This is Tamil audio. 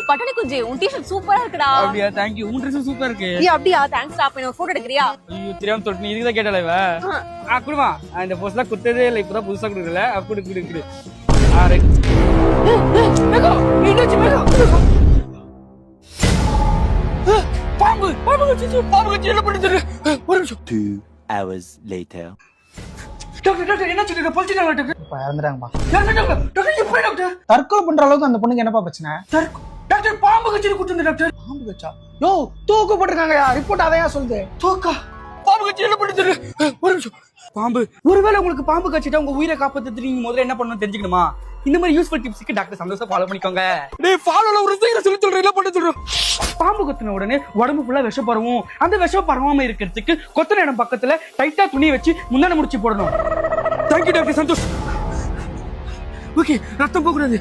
பட்டாணி குஞ்சு உன் டிஷர்ட் சூப்பரா இருக்குடா. அப்படியா? Thank you. உன் ட்ரெஸ் சூப்பரா இருக்கு. ஏய் அப்படியா? தேங்க்ஸ் டா. அப்ப போட்டோ எடுக்கறியா? ஐயோ தெரியாம தொட்டு நீ இதுதான் கேட்டல இவ. குடுமா. இந்த போஸ்ட்லாம் குத்ததே இல்ல, இப்பதான் புதுசா குடுக்கல. குடு குடு குடு. ரைட். மேகோ என்னாச்சு மேகோ? பாம்பு பாம்பு கடிச்சு பாம்பு கடிச்சு என்ன பண்ணுது? ஒரு நிமிஷம். 2 hours later. டாக்டர் டாக்டர் என்ன சொல்லுங்க? போலீஸ்காரங்க டாக்டர். இப்ப இறந்துறாங்கப்பா. டாக்டர் டாக்டர் எப்படி டாக்டர்? தற்கொலை பண்ற அளவுக்கு அந்த பொண்ணுக்கு என்னப்பா பிரச்சனை? டாக்டர் பாம்பு கடிச்சு குத்துங்க டாக்டர். பாம்பு கச்சா? யோ தூக்கு போட்டிருக்காங்கயா. ரிப்போர்ட் அதையா சொல்லுது. தூக்கா பாம்பு கடிச்சு என்ன பண்ணுது? ஒரு நிமிஷம். பாம்பு ஒருவேளை உங்களுக்கு பாம்பு கடிச்சிட்டா உங்க உயிரை காப்பாத்துறதுக்கு நீங்க முதல்ல என்ன பண்ணணும் தெரிஞ்சுக்கணுமா? இந்த மாதிரி யூஸ்ஃபுல் டிப்ஸ்க்கு டாக்டர் சந்தோஷம் ஃபாலோ பண்ணிக்கோங்க. டேய் ஃபாலோல ஒரு சீக்கிரம் சொல்லி சொல்றேன். என்ன பண்ண சொல்றேன்? பாம்பு கொத்தின உடனே உடம்பு ஃபுல்லா விஷம் பரவும். அந்த விஷம் பரவாம இருக்கிறதுக்கு கொத்தின இடம் பக்கத்துல டைட்டா துணி வச்சு முந்தான முடிச்சு போடணும். Thank you doctor Santhosh. ஓகே ரத்தம் போக கூடாது.